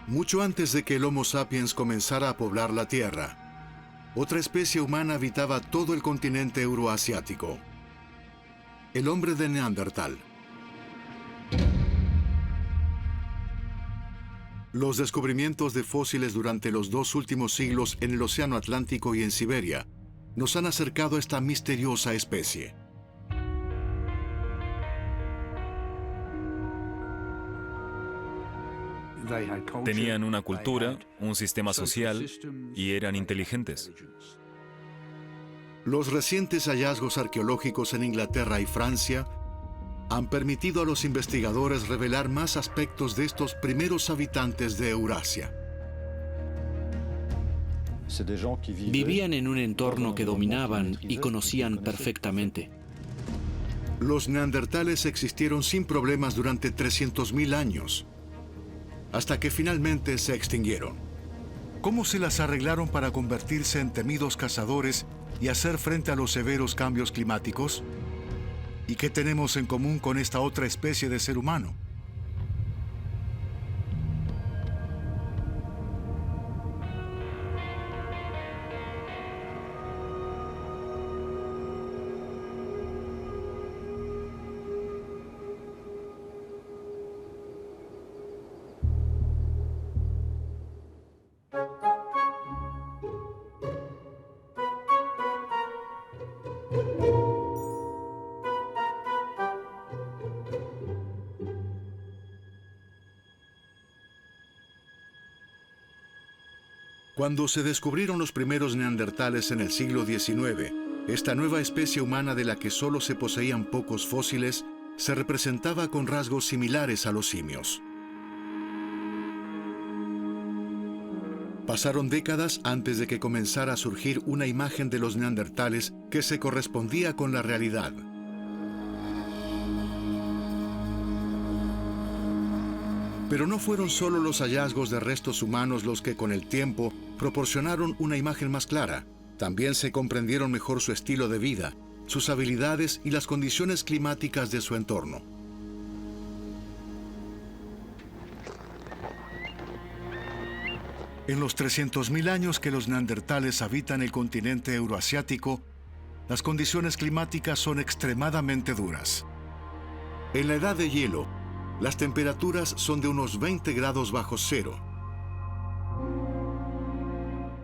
Mucho antes de que el Homo sapiens comenzara a poblar la Tierra, otra especie humana habitaba todo el continente euroasiático: el hombre de Neandertal. Los descubrimientos de fósiles durante los 2 últimos siglos en el Océano Atlántico y en Siberia nos han acercado a esta misteriosa especie. Tenían una cultura, un sistema social y eran inteligentes. Los recientes hallazgos arqueológicos en Inglaterra y Francia han permitido a los investigadores revelar más aspectos de estos primeros habitantes de Eurasia. Vivían en un entorno que dominaban y conocían perfectamente. Los neandertales existieron sin problemas durante 300.000 años, hasta que finalmente se extinguieron. ¿Cómo se las arreglaron para convertirse en temidos cazadores y hacer frente a los severos cambios climáticos? ¿Y qué tenemos en común con esta otra especie de ser humano? Cuando se descubrieron los primeros neandertales en el siglo XIX, esta nueva especie humana de la que solo se poseían pocos fósiles se representaba con rasgos similares a los simios. Pasaron décadas antes de que comenzara a surgir una imagen de los neandertales que se correspondía con la realidad. Pero no fueron solo los hallazgos de restos humanos los que con el tiempo proporcionaron una imagen más clara. También se comprendieron mejor su estilo de vida, sus habilidades y las condiciones climáticas de su entorno. En los 300.000 años que los neandertales habitan el continente euroasiático, las condiciones climáticas son extremadamente duras. En la edad de hielo, las temperaturas son de unos 20 grados bajo cero.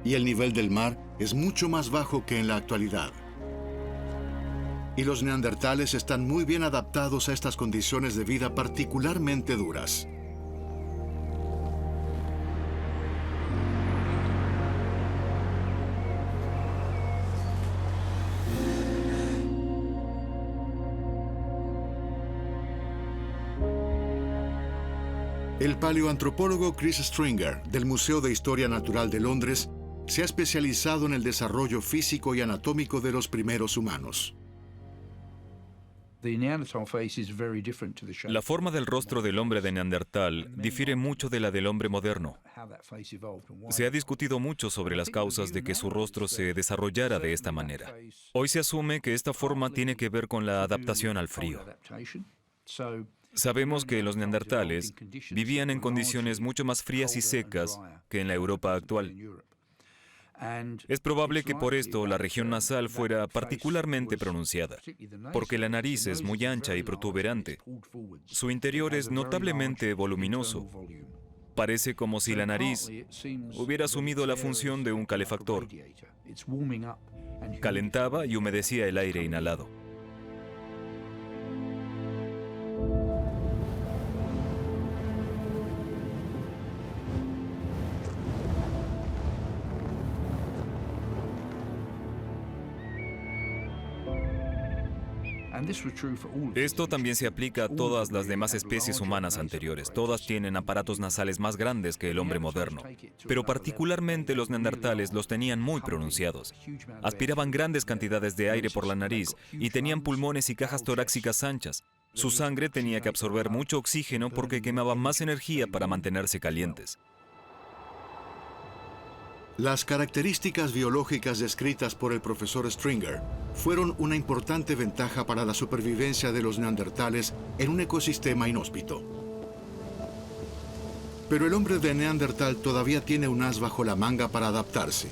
Y el nivel del mar es mucho más bajo que en la actualidad. Y los neandertales están muy bien adaptados a estas condiciones de vida particularmente duras. El paleoantropólogo Chris Stringer, del Museo de Historia Natural de Londres, se ha especializado en el desarrollo físico y anatómico de los primeros humanos. La forma del rostro del hombre de Neandertal difiere mucho de la del hombre moderno. Se ha discutido mucho sobre las causas de que su rostro se desarrollara de esta manera. Hoy se asume que esta forma tiene que ver con la adaptación al frío. Sabemos que los neandertales vivían en condiciones mucho más frías y secas que en la Europa actual. Es probable que por esto la región nasal fuera particularmente pronunciada, porque la nariz es muy ancha y protuberante. Su interior es notablemente voluminoso. Parece como si la nariz hubiera asumido la función de un calefactor. Calentaba y humedecía el aire inhalado. Esto también se aplica a todas las demás especies humanas anteriores. Todas tienen aparatos nasales más grandes que el hombre moderno, pero particularmente los neandertales los tenían muy pronunciados. Aspiraban grandes cantidades de aire por la nariz y tenían pulmones y cajas torácicas anchas. Su sangre tenía que absorber mucho oxígeno porque quemaban más energía para mantenerse calientes. Las características biológicas descritas por el profesor Stringer fueron una importante ventaja para la supervivencia de los neandertales en un ecosistema inhóspito. Pero el hombre de Neandertal todavía tiene un as bajo la manga para adaptarse.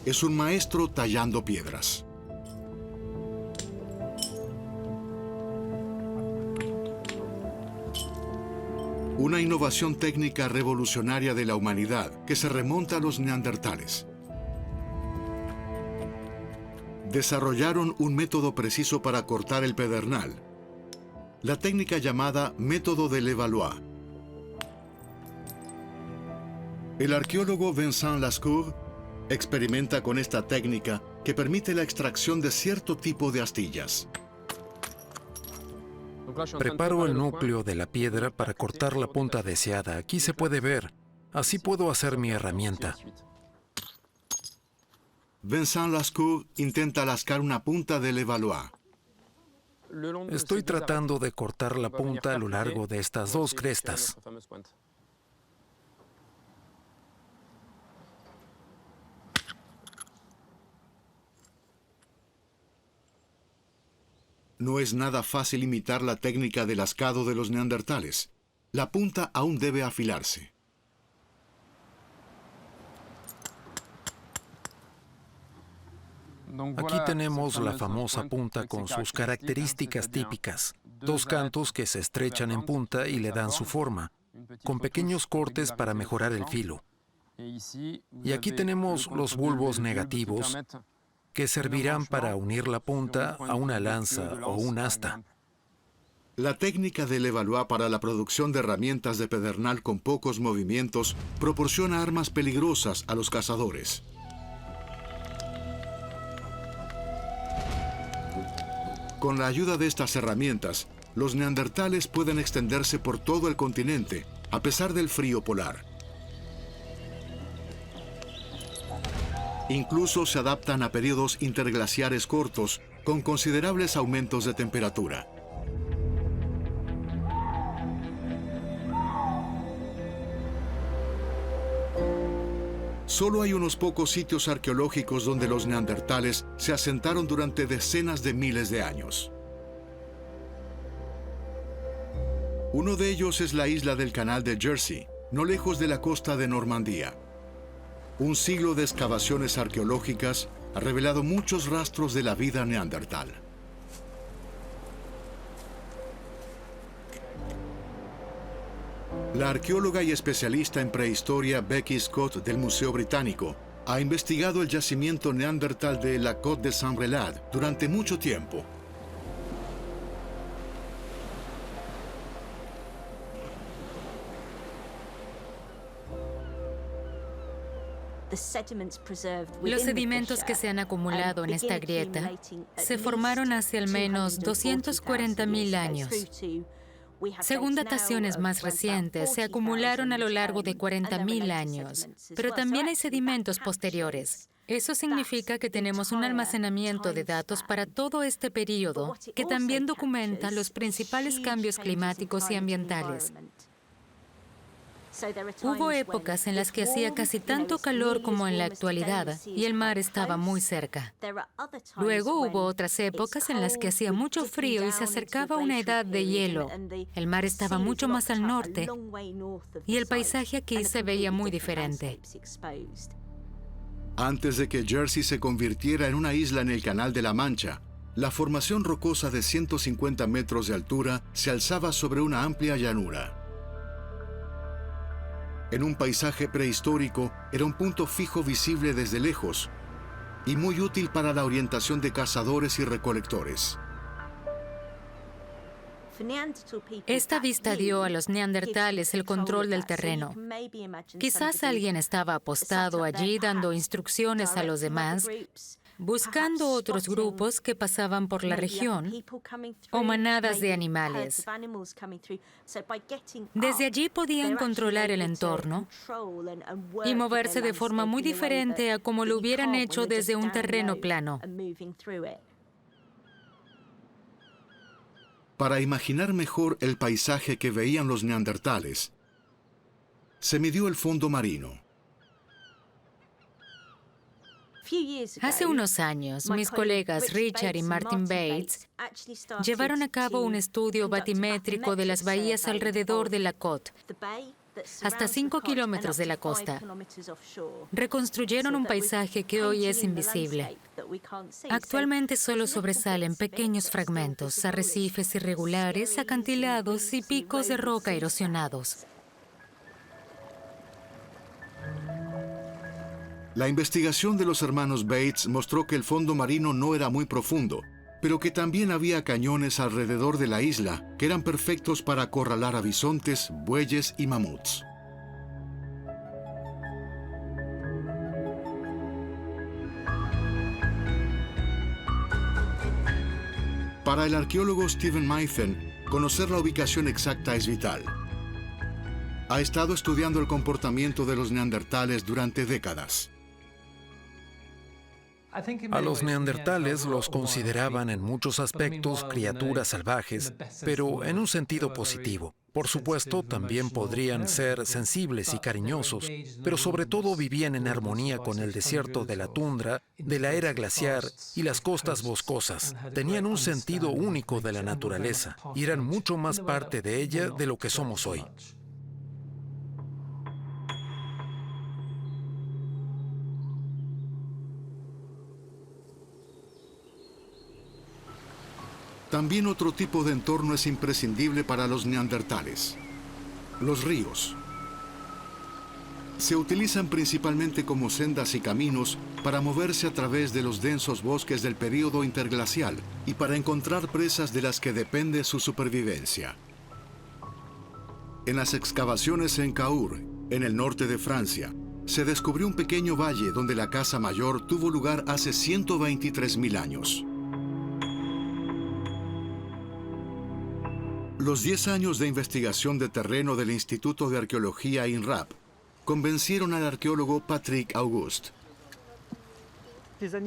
Es un maestro tallando piedras. Una innovación técnica revolucionaria de la humanidad que se remonta a los neandertales. Desarrollaron un método preciso para cortar el pedernal, la técnica llamada método de Levallois. El arqueólogo Vincent Lascours experimenta con esta técnica que permite la extracción de cierto tipo de astillas. Preparo el núcleo de la piedra para cortar la punta deseada. Aquí se puede ver. Así puedo hacer mi herramienta. Vincent Lascours intenta lascar una punta de Levallois. Estoy tratando de cortar la punta a lo largo de estas dos crestas. No es nada fácil imitar la técnica de lascado de los neandertales. La punta aún debe afilarse. Aquí tenemos la famosa punta con sus características típicas. Dos cantos que se estrechan en punta y le dan su forma, con pequeños cortes para mejorar el filo. Y aquí tenemos los bulbos negativos, que servirán para unir la punta a una lanza o un asta. La técnica de Levallois para la producción de herramientas de pedernal con pocos movimientos proporciona armas peligrosas a los cazadores. Con la ayuda de estas herramientas, los neandertales pueden extenderse por todo el continente, a pesar del frío polar. Incluso se adaptan a periodos interglaciares cortos, con considerables aumentos de temperatura. Solo hay unos pocos sitios arqueológicos donde los neandertales se asentaron durante decenas de miles de años. Uno de ellos es la isla del Canal de Jersey, no lejos de la costa de Normandía. Un siglo de excavaciones arqueológicas ha revelado muchos rastros de la vida neandertal. La arqueóloga y especialista en prehistoria Becky Scott del Museo Británico ha investigado el yacimiento neandertal de la Côte de Saint-Brelade durante mucho tiempo. Los sedimentos que se han acumulado en esta grieta se formaron hace al menos 240.000 años. Según dataciones más recientes, se acumularon a lo largo de 40.000 años, pero también hay sedimentos posteriores. Eso significa que tenemos un almacenamiento de datos para todo este período que también documenta los principales cambios climáticos y ambientales. Hubo épocas en las que hacía casi tanto calor como en la actualidad y el mar estaba muy cerca. Luego hubo otras épocas en las que hacía mucho frío y se acercaba una edad de hielo. El mar estaba mucho más al norte y el paisaje aquí se veía muy diferente. Antes de que Jersey se convirtiera en una isla en el Canal de la Mancha, la formación rocosa de 150 metros de altura se alzaba sobre una amplia llanura. En un paisaje prehistórico, era un punto fijo visible desde lejos y muy útil para la orientación de cazadores y recolectores. Esta vista dio a los neandertales el control del terreno. Quizás alguien estaba apostado allí dando instrucciones a los demás, buscando otros grupos que pasaban por la región o manadas de animales. Desde allí podían controlar el entorno y moverse de forma muy diferente a como lo hubieran hecho desde un terreno plano. Para imaginar mejor el paisaje que veían los neandertales, se midió el fondo marino. Hace unos años, mis colegas Richard y Martin Bates llevaron a cabo un estudio batimétrico de las bahías alrededor de la Côte. hasta 5 kilómetros de la costa. Reconstruyeron un paisaje que hoy es invisible. Actualmente solo sobresalen pequeños fragmentos, arrecifes irregulares, acantilados y picos de roca erosionados. La investigación de los hermanos Bates mostró que el fondo marino no era muy profundo, pero que también había cañones alrededor de la isla que eran perfectos para acorralar a bisontes, bueyes y mamuts. Para el arqueólogo Stephen Mythen, conocer la ubicación exacta es vital. Ha estado estudiando el comportamiento de los neandertales durante décadas. A los neandertales los consideraban en muchos aspectos criaturas salvajes, pero en un sentido positivo. Por supuesto, también podrían ser sensibles y cariñosos, pero sobre todo vivían en armonía con el desierto de la tundra, de la era glaciar y las costas boscosas. Tenían un sentido único de la naturaleza y eran mucho más parte de ella de lo que somos hoy. También otro tipo de entorno es imprescindible para los neandertales: los ríos. Se utilizan principalmente como sendas y caminos para moverse a través de los densos bosques del período interglacial y para encontrar presas de las que depende su supervivencia. En las excavaciones en Cahors, en el norte de Francia, se descubrió un pequeño valle donde la caza mayor tuvo lugar hace 123.000 años. Los 10 años de investigación de terreno del Instituto de Arqueología INRAP convencieron al arqueólogo Patrick Auguste.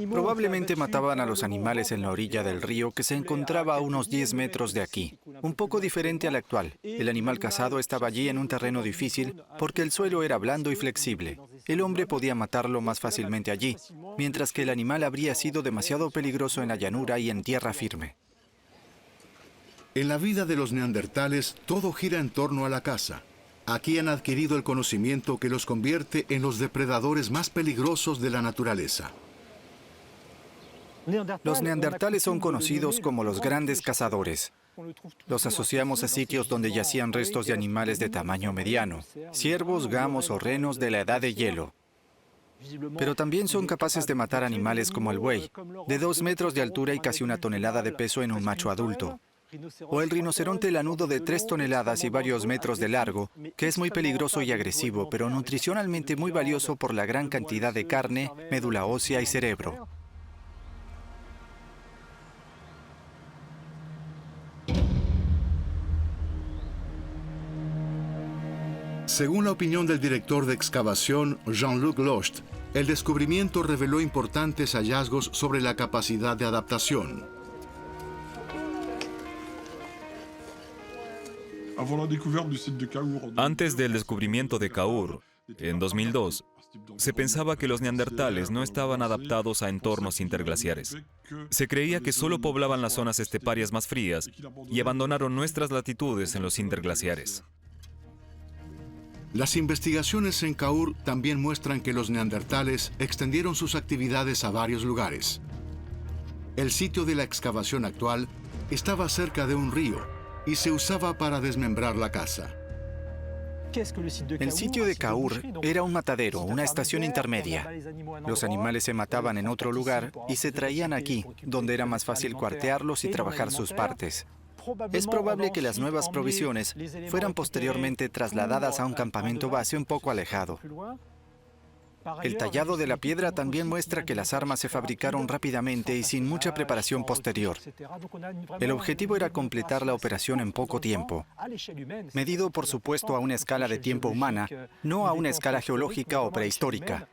Probablemente mataban a los animales en la orilla del río que se encontraba a unos 10 metros de aquí, un poco diferente al actual. El animal cazado estaba allí en un terreno difícil porque el suelo era blando y flexible. El hombre podía matarlo más fácilmente allí, mientras que el animal habría sido demasiado peligroso en la llanura y en tierra firme. En la vida de los neandertales, todo gira en torno a la caza. Aquí han adquirido el conocimiento que los convierte en los depredadores más peligrosos de la naturaleza. Los neandertales son conocidos como los grandes cazadores. Los asociamos a sitios donde yacían restos de animales de tamaño mediano, ciervos, gamos o renos de la edad de hielo. Pero también son capaces de matar animales como el buey, de 2 metros de altura y casi 1 tonelada de peso en un macho adulto. O el rinoceronte lanudo de 3 toneladas y varios metros de largo, que es muy peligroso y agresivo, pero nutricionalmente muy valioso por la gran cantidad de carne, médula ósea y cerebro. Según la opinión del director de excavación, Jean-Luc Locht, el descubrimiento reveló importantes hallazgos sobre la capacidad de adaptación. Antes del descubrimiento de Cahors, en 2002, se pensaba que los neandertales no estaban adaptados a entornos interglaciares. Se creía que solo poblaban las zonas esteparias más frías y abandonaron nuestras latitudes en los interglaciares. Las investigaciones en Cahors también muestran que los neandertales extendieron sus actividades a varios lugares. El sitio de la excavación actual estaba cerca de un río y se usaba para desmembrar la caza. El sitio de Cahors era un matadero, una estación intermedia. Los animales se mataban en otro lugar y se traían aquí, donde era más fácil cuartearlos y trabajar sus partes. Es probable que las nuevas provisiones fueran posteriormente trasladadas a un campamento base un poco alejado. El tallado de la piedra también muestra que las armas se fabricaron rápidamente y sin mucha preparación posterior. El objetivo era completar la operación en poco tiempo, medido por supuesto a una escala de tiempo humana, no a una escala geológica o prehistórica.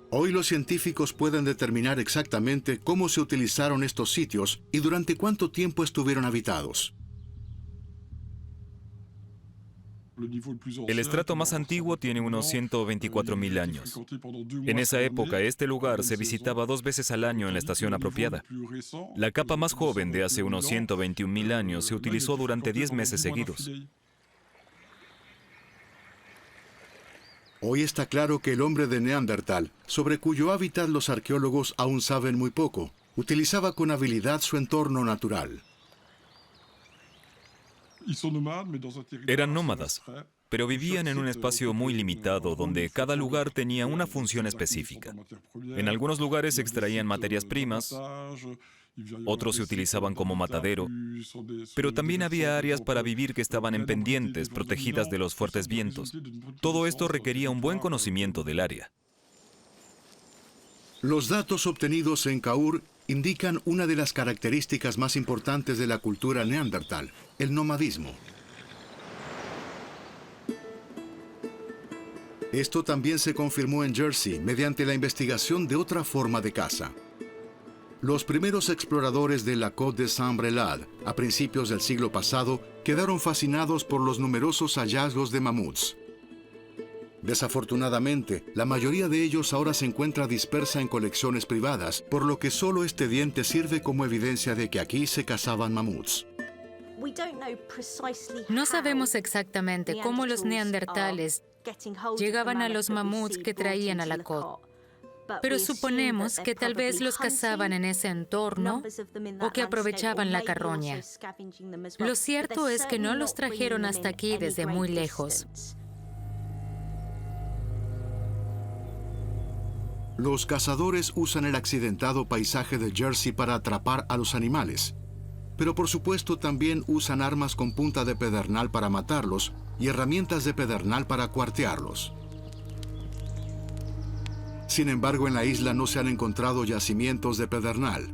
Hoy los científicos pueden determinar exactamente cómo se utilizaron estos sitios y durante cuánto tiempo estuvieron habitados. El estrato más antiguo tiene unos 124.000 años. En esa época, este lugar se visitaba 2 veces al año en la estación apropiada. La capa más joven de hace unos 121.000 años se utilizó durante 10 meses seguidos. Hoy está claro que el hombre de Neandertal, sobre cuyo hábitat los arqueólogos aún saben muy poco, utilizaba con habilidad su entorno natural. Eran nómadas, pero vivían en un espacio muy limitado donde cada lugar tenía una función específica. En algunos lugares se extraían materias primas, otros se utilizaban como matadero, pero también había áreas para vivir que estaban en pendientes, protegidas de los fuertes vientos. Todo esto requería un buen conocimiento del área. Los datos obtenidos en Kaur indican una de las características más importantes de la cultura neandertal, el nomadismo. Esto también se confirmó en Jersey mediante la investigación de otra forma de caza. Los primeros exploradores de la Côte de Saint-Brelade, a principios del siglo pasado, quedaron fascinados por los numerosos hallazgos de mamuts. Desafortunadamente, la mayoría de ellos ahora se encuentra dispersa en colecciones privadas, por lo que solo este diente sirve como evidencia de que aquí se cazaban mamuts. No sabemos exactamente cómo los neandertales llegaban a los mamuts que traían a la Côte, pero suponemos que tal vez los cazaban en ese entorno o que aprovechaban la carroña. Lo cierto es que no los trajeron hasta aquí desde muy lejos. Los cazadores usan el accidentado paisaje de Jersey para atrapar a los animales, pero por supuesto también usan armas con punta de pedernal para matarlos y herramientas de pedernal para cuartearlos. Sin embargo, en la isla no se han encontrado yacimientos de pedernal.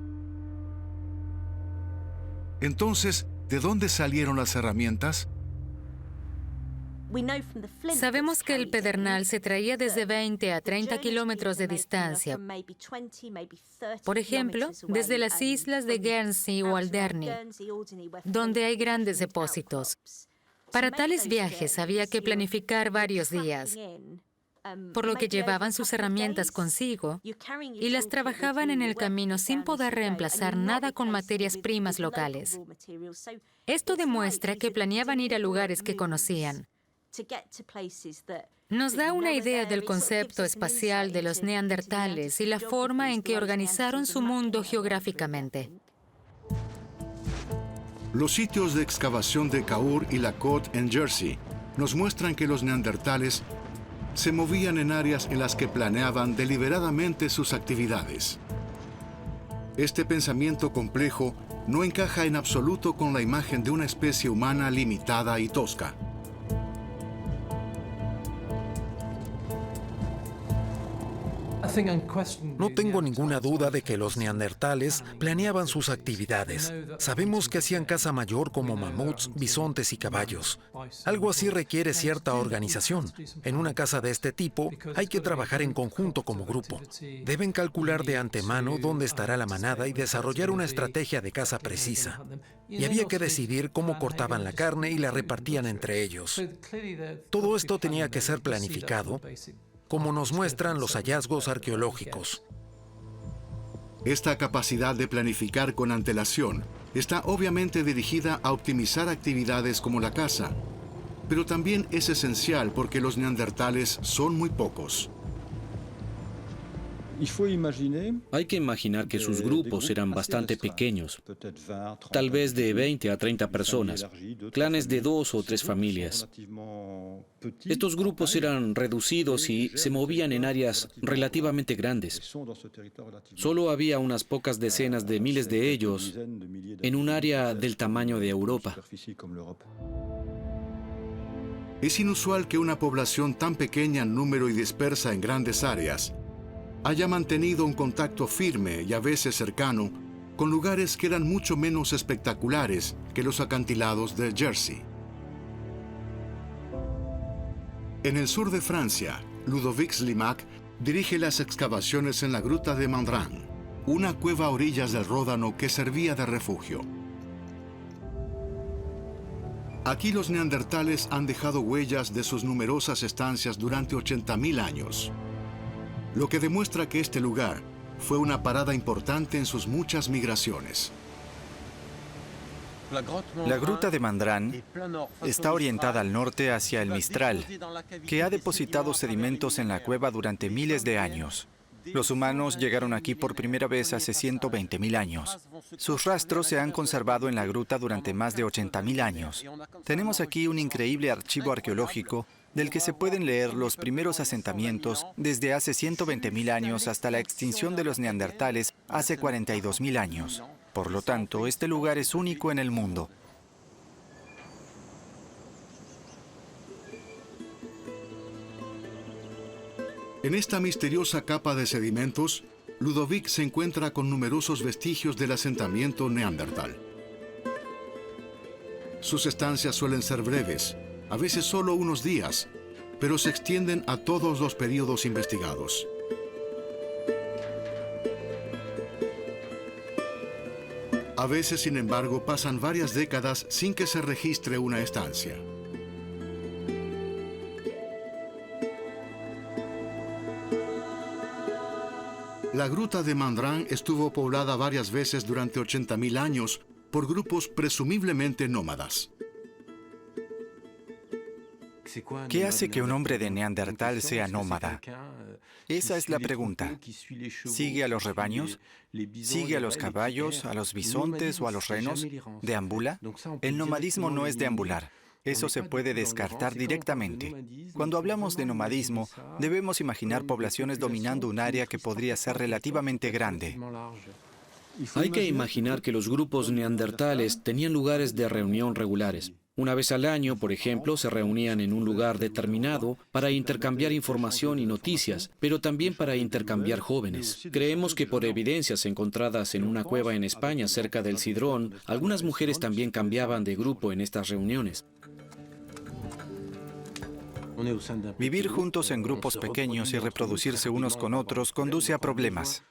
Entonces, ¿de dónde salieron las herramientas? Sabemos que el pedernal se traía desde 20 a 30 kilómetros de distancia. Por ejemplo, desde las islas de Guernsey o Alderney, donde hay grandes depósitos. Para tales viajes había que planificar varios días, por lo que llevaban sus herramientas consigo y las trabajaban en el camino sin poder reemplazar nada con materias primas locales. Esto demuestra que planeaban ir a lugares que conocían. Nos da una idea del concepto espacial de los neandertales y la forma en que organizaron su mundo geográficamente. Los sitios de excavación de Kaur y la Côte en Jersey nos muestran que los neandertales se movían en áreas en las que planeaban deliberadamente sus actividades. Este pensamiento complejo no encaja en absoluto con la imagen de una especie humana limitada y tosca. No tengo ninguna duda de que los neandertales planeaban sus actividades. Sabemos que hacían caza mayor como mamuts, bisontes y caballos. Algo así requiere cierta organización. En una caza de este tipo hay que trabajar en conjunto como grupo. Deben calcular de antemano dónde estará la manada y desarrollar una estrategia de caza precisa. Y había que decidir cómo cortaban la carne y la repartían entre ellos. Todo esto tenía que ser planificado, como nos muestran los hallazgos arqueológicos. Esta capacidad de planificar con antelación está obviamente dirigida a optimizar actividades como la caza, pero también es esencial porque los neandertales son muy pocos. Hay que imaginar que sus grupos eran bastante pequeños, tal vez de 20 a 30 personas, clanes de 2 o 3 familias. Estos grupos eran reducidos y se movían en áreas relativamente grandes. Solo había unas pocas decenas de miles de ellos en un área del tamaño de Europa. Es inusual que una población tan pequeña en número y dispersa en grandes áreas haya mantenido un contacto firme y a veces cercano con lugares que eran mucho menos espectaculares que los acantilados de Jersey. En el sur de Francia, Ludovic Slimak dirige las excavaciones en la gruta de Mandrin, una cueva a orillas del Ródano que servía de refugio. Aquí los neandertales han dejado huellas de sus numerosas estancias durante 80.000 años. Lo que demuestra que este lugar fue una parada importante en sus muchas migraciones. La gruta de Mandrán está orientada al norte hacia el Mistral, que ha depositado sedimentos en la cueva durante miles de años. Los humanos llegaron aquí por primera vez hace 120.000 años. Sus rastros se han conservado en la gruta durante más de 80.000 años. Tenemos aquí un increíble archivo arqueológico del que se pueden leer los primeros asentamientos desde hace 120.000 años hasta la extinción de los neandertales hace 42.000 años. Por lo tanto, este lugar es único en el mundo. En esta misteriosa capa de sedimentos, Ludovic se encuentra con numerosos vestigios del asentamiento neandertal. Sus estancias suelen ser breves, a veces solo unos días, pero se extienden a todos los periodos investigados. A veces, sin embargo, pasan varias décadas sin que se registre una estancia. La gruta de Mandrán estuvo poblada varias veces durante 80.000 años por grupos presumiblemente nómadas. ¿Qué hace que un hombre de Neandertal sea nómada? Esa es la pregunta. ¿Sigue a los rebaños? ¿Sigue a los caballos, a los bisontes o a los renos? ¿Deambula? El nomadismo no es deambular. Eso se puede descartar directamente. Cuando hablamos de nomadismo, debemos imaginar poblaciones dominando un área que podría ser relativamente grande. Hay que imaginar que los grupos neandertales tenían lugares de reunión regulares. Una vez al año, por ejemplo, se reunían en un lugar determinado para intercambiar información y noticias, pero también para intercambiar jóvenes. Creemos que por evidencias encontradas en una cueva en España cerca del Sidrón, algunas mujeres también cambiaban de grupo en estas reuniones. Vivir juntos en grupos pequeños y reproducirse unos con otros conduce a problemas.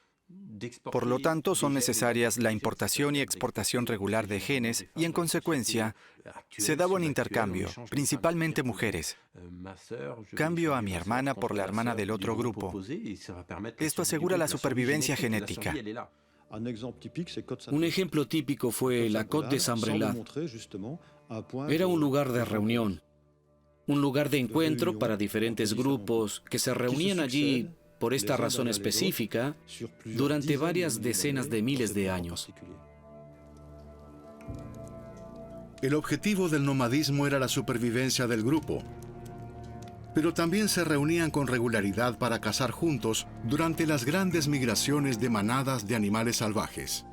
Por lo tanto, son necesarias la importación y exportación regular de genes y, en consecuencia, se daba un intercambio, principalmente mujeres. Cambio a mi hermana por la hermana del otro grupo. Esto asegura la supervivencia genética. Un ejemplo típico fue la Côte de Saint-Brelade. Era un lugar de reunión, un lugar de encuentro para diferentes grupos que se reunían allí por esta razón específica durante varias decenas de miles de años. El objetivo del nomadismo era la supervivencia del grupo, pero también se reunían con regularidad para cazar juntos durante las grandes migraciones de manadas de animales salvajes.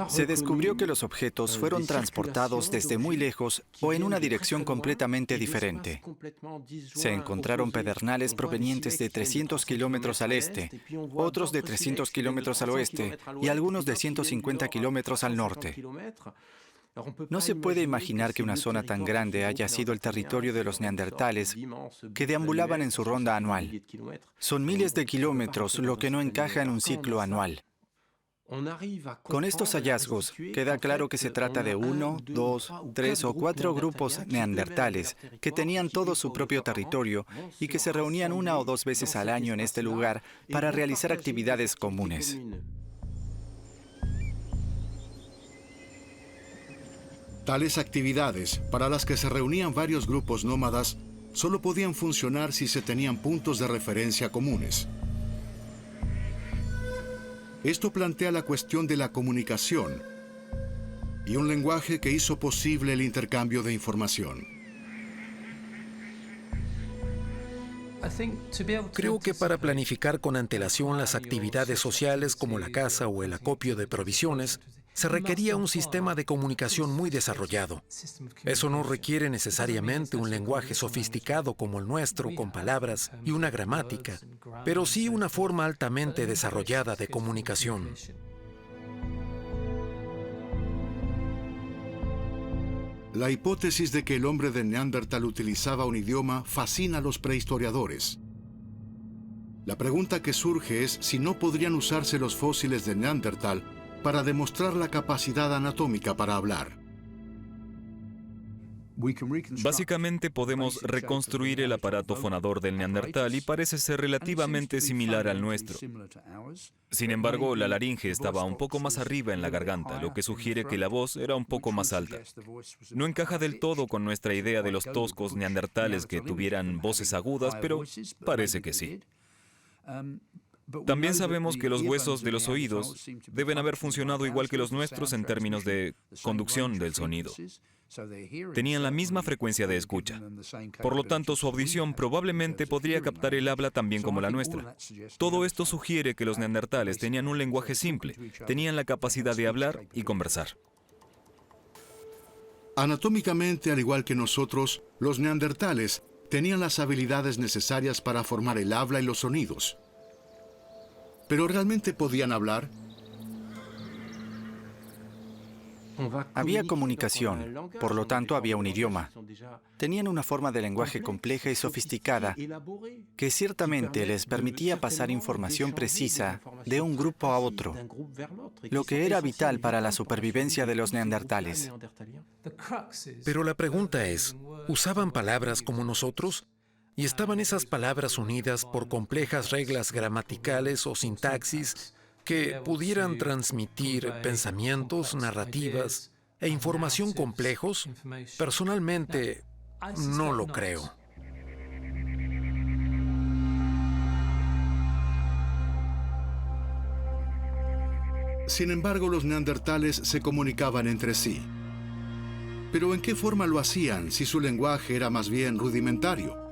Se descubrió que los objetos fueron transportados desde muy lejos o en una dirección completamente diferente. Se encontraron pedernales provenientes de 300 kilómetros al este, otros de 300 kilómetros al oeste y algunos de 150 kilómetros al norte. No se puede imaginar que una zona tan grande haya sido el territorio de los neandertales que deambulaban en su ronda anual. Son miles de kilómetros, lo que no encaja en un ciclo anual. Con estos hallazgos, queda claro que se trata de 1, 2, 3 o 4 grupos neandertales que tenían todo su propio territorio y que se reunían 1 o 2 veces al año en este lugar para realizar actividades comunes. Tales actividades, para las que se reunían varios grupos nómadas, solo podían funcionar si se tenían puntos de referencia comunes. Esto plantea la cuestión de la comunicación y un lenguaje que hizo posible el intercambio de información. Creo que para planificar con antelación las actividades sociales como la caza o el acopio de provisiones, se requería un sistema de comunicación muy desarrollado. Eso no requiere necesariamente un lenguaje sofisticado como el nuestro, con palabras y una gramática, pero sí una forma altamente desarrollada de comunicación. La hipótesis de que el hombre de Neandertal utilizaba un idioma fascina a los prehistoriadores. La pregunta que surge es si no podrían usarse los fósiles de Neandertal para demostrar la capacidad anatómica para hablar. Básicamente podemos reconstruir el aparato fonador del neandertal y parece ser relativamente similar al nuestro. Sin embargo, la laringe estaba un poco más arriba en la garganta, lo que sugiere que la voz era un poco más alta. No encaja del todo con nuestra idea de los toscos neandertales que tuvieran voces agudas, pero parece que sí. También sabemos que los huesos de los oídos deben haber funcionado igual que los nuestros en términos de conducción del sonido. Tenían la misma frecuencia de escucha. Por lo tanto, su audición probablemente podría captar el habla también como la nuestra. Todo esto sugiere que los neandertales tenían un lenguaje simple, tenían la capacidad de hablar y conversar. Anatómicamente, al igual que nosotros, los neandertales tenían las habilidades necesarias para formar el habla y los sonidos. ¿Pero realmente podían hablar? Había comunicación, por lo tanto había un idioma. Tenían una forma de lenguaje compleja y sofisticada que ciertamente les permitía pasar información precisa de un grupo a otro, lo que era vital para la supervivencia de los neandertales. Pero la pregunta es, ¿usaban palabras como nosotros? ¿Y estaban esas palabras unidas por complejas reglas gramaticales o sintaxis que pudieran transmitir pensamientos, narrativas e información complejos? Personalmente, no lo creo. Sin embargo, los neandertales se comunicaban entre sí. ¿Pero en qué forma lo hacían si su lenguaje era más bien rudimentario?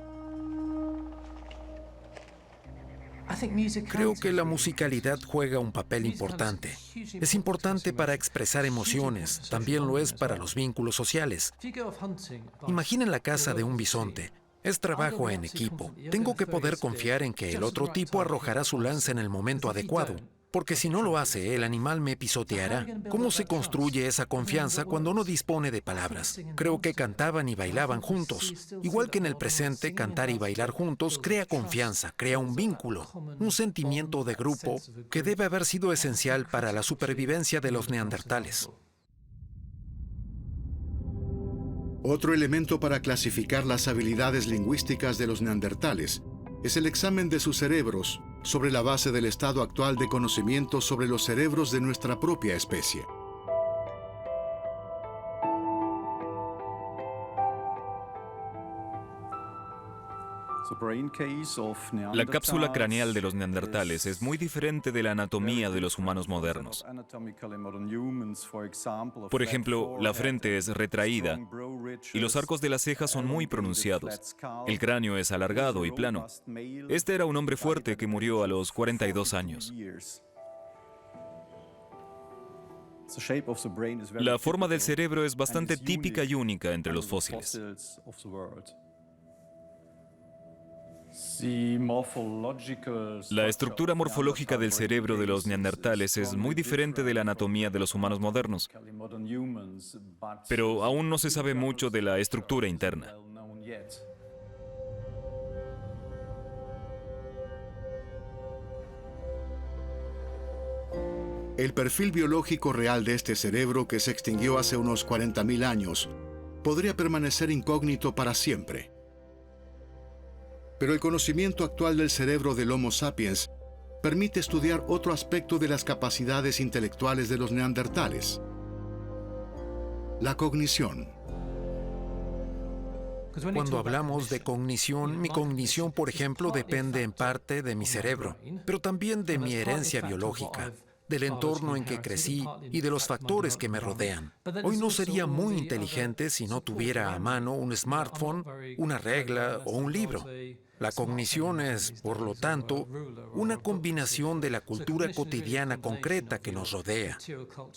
Creo que la musicalidad juega un papel importante. Es importante para expresar emociones, también lo es para los vínculos sociales. Imaginen la caza de un bisonte. Es trabajo en equipo. Tengo que poder confiar en que el otro tipo arrojará su lanza en el momento adecuado. Porque si no lo hace, el animal me pisoteará. ¿Cómo se construye esa confianza cuando no dispone de palabras? Creo que cantaban y bailaban juntos. Igual que en el presente, cantar y bailar juntos crea confianza, crea un vínculo, un sentimiento de grupo que debe haber sido esencial para la supervivencia de los neandertales. Otro elemento para clasificar las habilidades lingüísticas de los neandertales es el examen de sus cerebros sobre la base del estado actual de conocimiento sobre los cerebros de nuestra propia especie. La cápsula craneal de los neandertales es muy diferente de la anatomía de los humanos modernos. Por ejemplo, la frente es retraída y los arcos de las cejas son muy pronunciados. El cráneo es alargado y plano. Este era un hombre fuerte que murió a los 42 años. La forma del cerebro es bastante típica y única entre los fósiles. La estructura morfológica del cerebro de los neandertales es muy diferente de la anatomía de los humanos modernos, pero aún no se sabe mucho de la estructura interna. El perfil biológico real de este cerebro, que se extinguió hace unos 40.000 años, podría permanecer incógnito para siempre. Pero el conocimiento actual del cerebro del Homo sapiens permite estudiar otro aspecto de las capacidades intelectuales de los neandertales: la cognición. Cuando hablamos de cognición, mi cognición, por ejemplo, depende en parte de mi cerebro, pero también de mi herencia biológica, del entorno en que crecí y de los factores que me rodean. Hoy no sería muy inteligente si no tuviera a mano un smartphone, una regla o un libro. La cognición es, por lo tanto, una combinación de la cultura cotidiana concreta que nos rodea,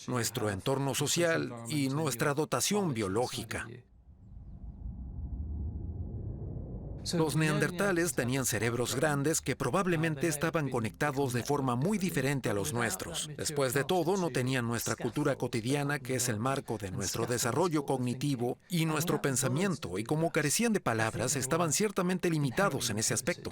nuestro entorno social y nuestra dotación biológica. Los neandertales tenían cerebros grandes que probablemente estaban conectados de forma muy diferente a los nuestros. Después de todo, no tenían nuestra cultura cotidiana, que es el marco de nuestro desarrollo cognitivo y nuestro pensamiento, y como carecían de palabras, estaban ciertamente limitados en ese aspecto.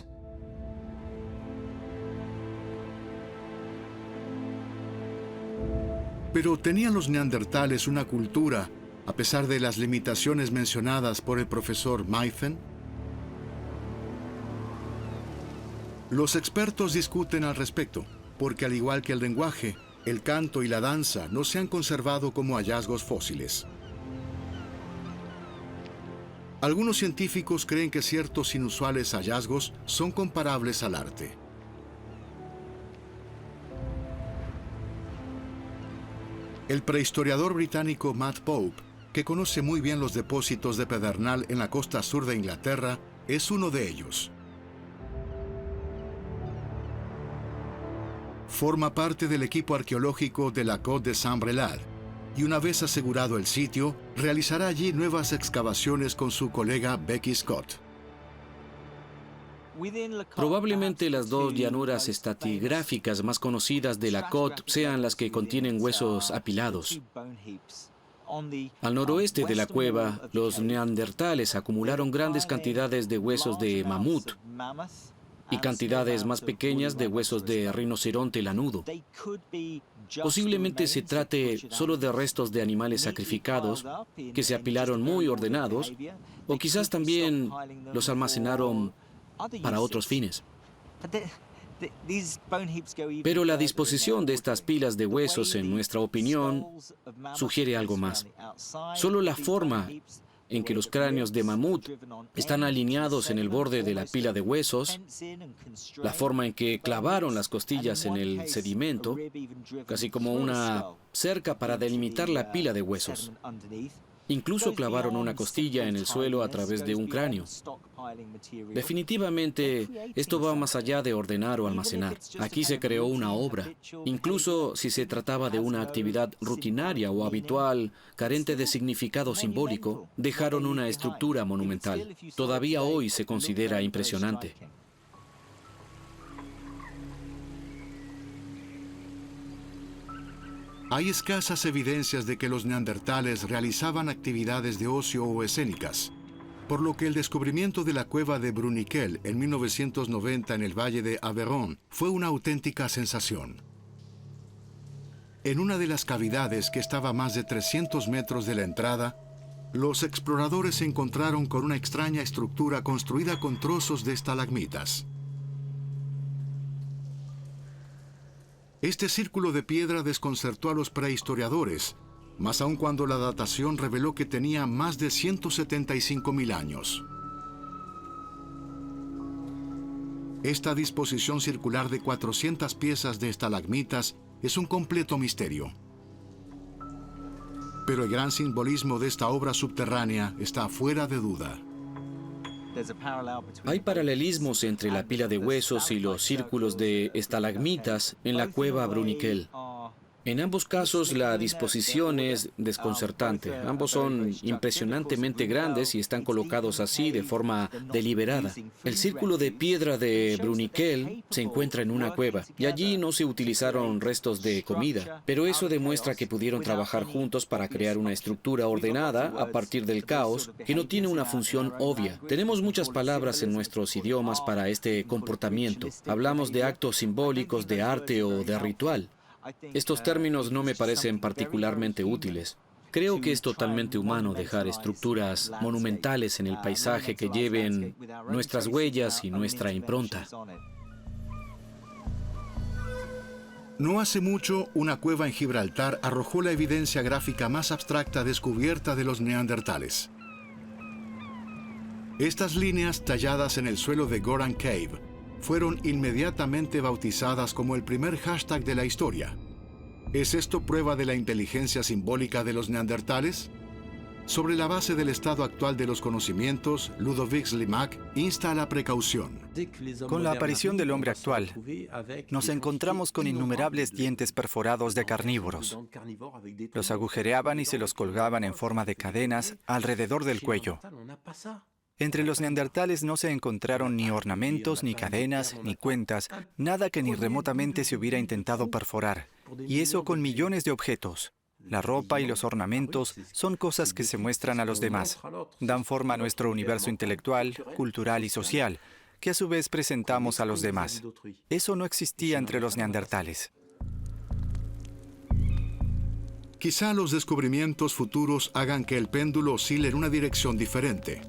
Pero ¿tenían los neandertales una cultura a pesar de las limitaciones mencionadas por el profesor Meifen? Los expertos discuten al respecto, porque al igual que el lenguaje, el canto y la danza no se han conservado como hallazgos fósiles. Algunos científicos creen que ciertos inusuales hallazgos son comparables al arte. El prehistoriador británico Matt Pope, que conoce muy bien los depósitos de pedernal en la costa sur de Inglaterra, es uno de ellos. Forma parte del equipo arqueológico de la Côte de Saint-Brelade y una vez asegurado el sitio, realizará allí nuevas excavaciones con su colega Becky Scott. Probablemente las dos llanuras estratigráficas más conocidas de la Côte sean las que contienen huesos apilados. Al noroeste de la cueva, los neandertales acumularon grandes cantidades de huesos de mamut y cantidades más pequeñas de huesos de rinoceronte lanudo. Posiblemente se trate solo de restos de animales sacrificados que se apilaron muy ordenados, o quizás también los almacenaron para otros fines. Pero la disposición de estas pilas de huesos, en nuestra opinión, sugiere algo más. Solo la forma en que los cráneos de mamut están alineados en el borde de la pila de huesos, la forma en que clavaron las costillas en el sedimento, casi como una cerca para delimitar la pila de huesos. Incluso clavaron una costilla en el suelo a través de un cráneo. Definitivamente, esto va más allá de ordenar o almacenar. Aquí se creó una obra. Incluso si se trataba de una actividad rutinaria o habitual, carente de significado simbólico, dejaron una estructura monumental. Todavía hoy se considera impresionante. Hay escasas evidencias de que los neandertales realizaban actividades de ocio o escénicas, por lo que el descubrimiento de la cueva de Bruniquel en 1990 en el valle de Aveyron fue una auténtica sensación. En una de las cavidades, que estaba a más de 300 metros de la entrada, los exploradores se encontraron con una extraña estructura construida con trozos de estalagmitas. Este círculo de piedra desconcertó a los prehistoriadores, más aún cuando la datación reveló que tenía más de 175.000 años. Esta disposición circular de 400 piezas de estalagmitas es un completo misterio. Pero el gran simbolismo de esta obra subterránea está fuera de duda. Hay paralelismos entre la pila de huesos y los círculos de estalagmitas en la cueva Bruniquel. En ambos casos la disposición es desconcertante. Ambos son impresionantemente grandes y están colocados así de forma deliberada. El círculo de piedra de Bruniquel se encuentra en una cueva y allí no se utilizaron restos de comida, pero eso demuestra que pudieron trabajar juntos para crear una estructura ordenada a partir del caos que no tiene una función obvia. Tenemos muchas palabras en nuestros idiomas para este comportamiento. Hablamos de actos simbólicos, de arte o de ritual. Estos términos no me parecen particularmente útiles. Creo que es totalmente humano dejar estructuras monumentales en el paisaje que lleven nuestras huellas y nuestra impronta. No hace mucho, una cueva en Gibraltar arrojó la evidencia gráfica más abstracta descubierta de los neandertales. Estas líneas talladas en el suelo de Goran Cave fueron inmediatamente bautizadas como el primer hashtag de la historia. ¿Es esto prueba de la inteligencia simbólica de los neandertales? Sobre la base del estado actual de los conocimientos, Ludovic Slimak insta a la precaución. Con la aparición del hombre actual, nos encontramos con innumerables dientes perforados de carnívoros. Los agujereaban y se los colgaban en forma de cadenas alrededor del cuello. Entre los neandertales no se encontraron ni ornamentos, ni cadenas, ni cuentas, nada que ni remotamente se hubiera intentado perforar. Y eso con millones de objetos. La ropa y los ornamentos son cosas que se muestran a los demás. Dan forma a nuestro universo intelectual, cultural y social, que a su vez presentamos a los demás. Eso no existía entre los neandertales. Quizá los descubrimientos futuros hagan que el péndulo oscile en una dirección diferente.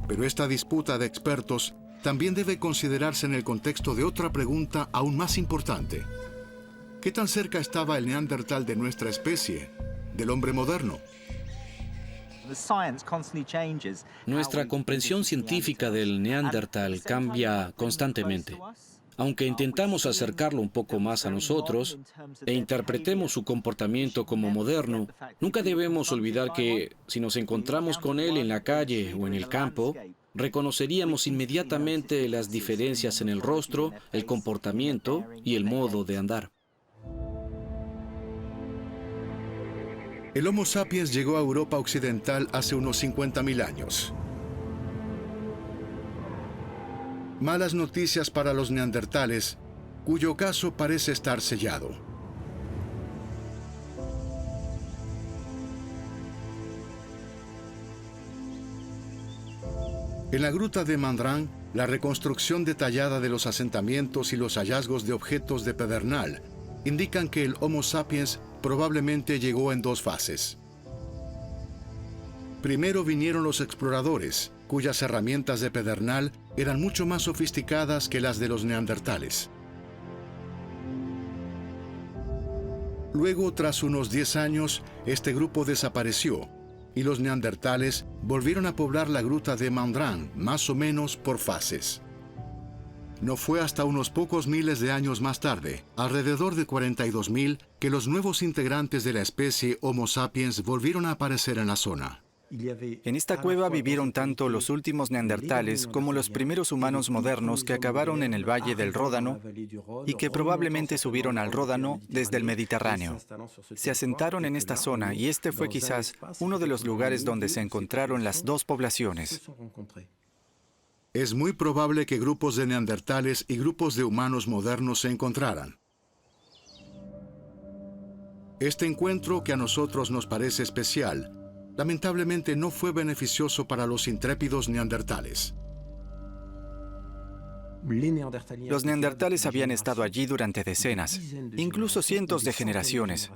Pero esta disputa de expertos también debe considerarse en el contexto de otra pregunta aún más importante. ¿Qué tan cerca estaba el Neandertal de nuestra especie, del hombre moderno? Nuestra comprensión científica del Neandertal cambia constantemente. Aunque intentamos acercarlo un poco más a nosotros e interpretemos su comportamiento como moderno, nunca debemos olvidar que si nos encontramos con él en la calle o en el campo, reconoceríamos inmediatamente las diferencias en el rostro, el comportamiento y el modo de andar. El Homo sapiens llegó a Europa occidental hace unos 50.000 años. Malas noticias para los neandertales, cuyo caso parece estar sellado. En la gruta de Mandrin, la reconstrucción detallada de los asentamientos y los hallazgos de objetos de pedernal indican que el Homo sapiens probablemente llegó en dos fases. Primero vinieron los exploradores, cuyas herramientas de pedernal eran mucho más sofisticadas que las de los neandertales. Luego, tras unos 10 años, este grupo desapareció y los neandertales volvieron a poblar la gruta de Mandrin, más o menos por fases. No fue hasta unos pocos miles de años más tarde, alrededor de 42.000, que los nuevos integrantes de la especie Homo sapiens volvieron a aparecer en la zona. En esta cueva vivieron tanto los últimos neandertales como los primeros humanos modernos que acabaron en el valle del Ródano y que probablemente subieron al Ródano desde el Mediterráneo. Se asentaron en esta zona y este fue quizás uno de los lugares donde se encontraron las dos poblaciones. Es muy probable que grupos de neandertales y grupos de humanos modernos se encontraran. Este encuentro, que a nosotros nos parece especial, lamentablemente no fue beneficioso para los intrépidos neandertales. Los neandertales habían estado allí durante decenas, incluso cientos de generaciones,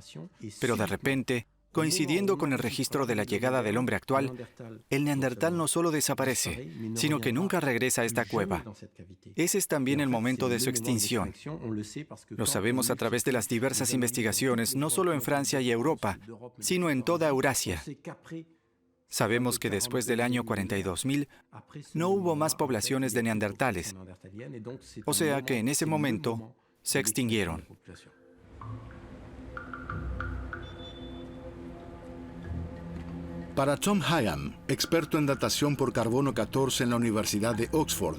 pero de repente, coincidiendo con el registro de la llegada del hombre actual, el neandertal no solo desaparece, sino que nunca regresa a esta cueva. Ese es también el momento de su extinción. Lo sabemos a través de las diversas investigaciones, no solo en Francia y Europa, sino en toda Eurasia. Sabemos que después del año 42.000 no hubo más poblaciones de neandertales, o sea que en ese momento se extinguieron. Para Tom Higham, experto en datación por carbono 14 en la Universidad de Oxford,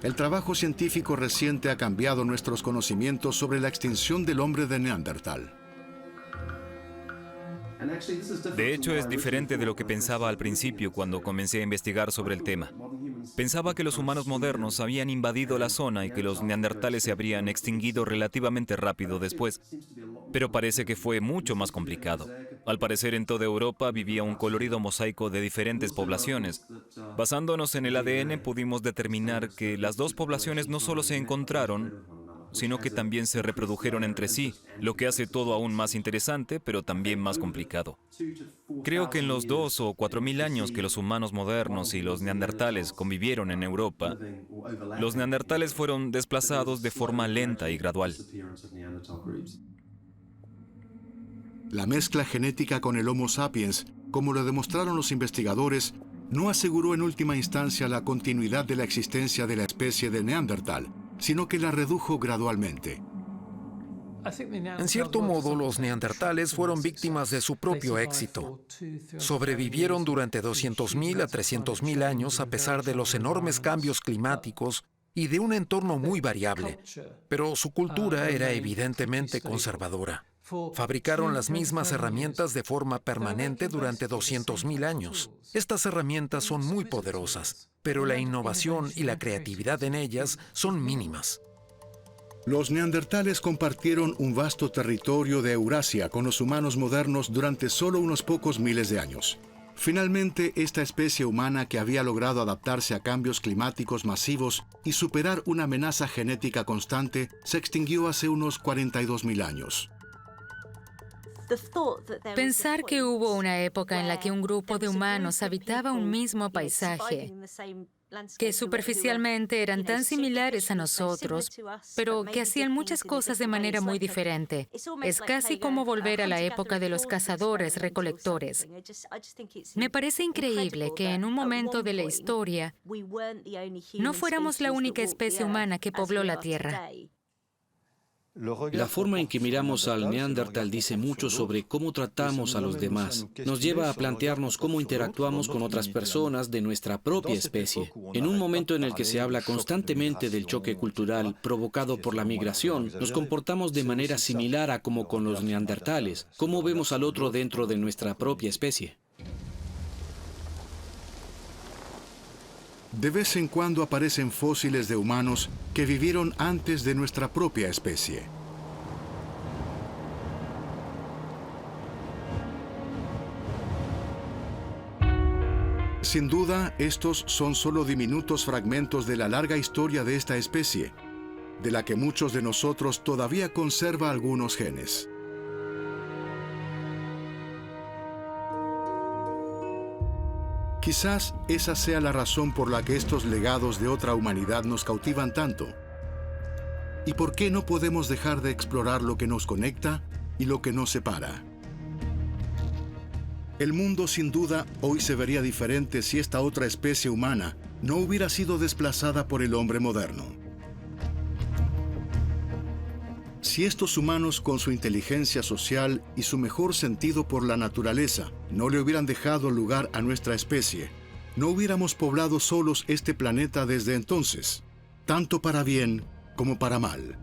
el trabajo científico reciente ha cambiado nuestros conocimientos sobre la extinción del hombre de Neandertal. De hecho, es diferente de lo que pensaba al principio cuando comencé a investigar sobre el tema. Pensaba que los humanos modernos habían invadido la zona y que los neandertales se habrían extinguido relativamente rápido después. Pero parece que fue mucho más complicado. Al parecer, en toda Europa vivía un colorido mosaico de diferentes poblaciones. Basándonos en el ADN, pudimos determinar que las dos poblaciones no solo se encontraron, sino que también se reprodujeron entre sí, lo que hace todo aún más interesante, pero también más complicado. Creo que en los 2 o 4.000 años que los humanos modernos y los neandertales convivieron en Europa, los neandertales fueron desplazados de forma lenta y gradual. La mezcla genética con el Homo sapiens, como lo demostraron los investigadores, no aseguró en última instancia la continuidad de la existencia de la especie de Neandertal, sino que la redujo gradualmente. En cierto modo, los neandertales fueron víctimas de su propio éxito. Sobrevivieron durante 200.000 a 300.000 años a pesar de los enormes cambios climáticos y de un entorno muy variable, pero su cultura era evidentemente conservadora. Fabricaron las mismas herramientas de forma permanente durante 200.000 años. Estas herramientas son muy poderosas, pero la innovación y la creatividad en ellas son mínimas. Los neandertales compartieron un vasto territorio de Eurasia con los humanos modernos durante solo unos pocos miles de años. Finalmente, esta especie humana que había logrado adaptarse a cambios climáticos masivos y superar una amenaza genética constante se extinguió hace unos 42.000 años. Pensar que hubo una época en la que un grupo de humanos habitaba un mismo paisaje, que superficialmente eran tan similares a nosotros, pero que hacían muchas cosas de manera muy diferente. Es casi como volver a la época de los cazadores-recolectores. Me parece increíble que en un momento de la historia no fuéramos la única especie humana que pobló la Tierra. La forma en que miramos al Neandertal dice mucho sobre cómo tratamos a los demás. Nos lleva a plantearnos cómo interactuamos con otras personas de nuestra propia especie. En un momento en el que se habla constantemente del choque cultural provocado por la migración, nos comportamos de manera similar a como con los neandertales. ¿Cómo vemos al otro dentro de nuestra propia especie? De vez en cuando aparecen fósiles de humanos que vivieron antes de nuestra propia especie. Sin duda, estos son solo diminutos fragmentos de la larga historia de esta especie, de la que muchos de nosotros todavía conserva algunos genes. Quizás esa sea la razón por la que estos legados de otra humanidad nos cautivan tanto. ¿Y por qué no podemos dejar de explorar lo que nos conecta y lo que nos separa? El mundo, sin duda, hoy se vería diferente si esta otra especie humana no hubiera sido desplazada por el hombre moderno. Si estos humanos, con su inteligencia social y su mejor sentido por la naturaleza, no le hubieran dejado lugar a nuestra especie, no hubiéramos poblado solos este planeta desde entonces, tanto para bien como para mal.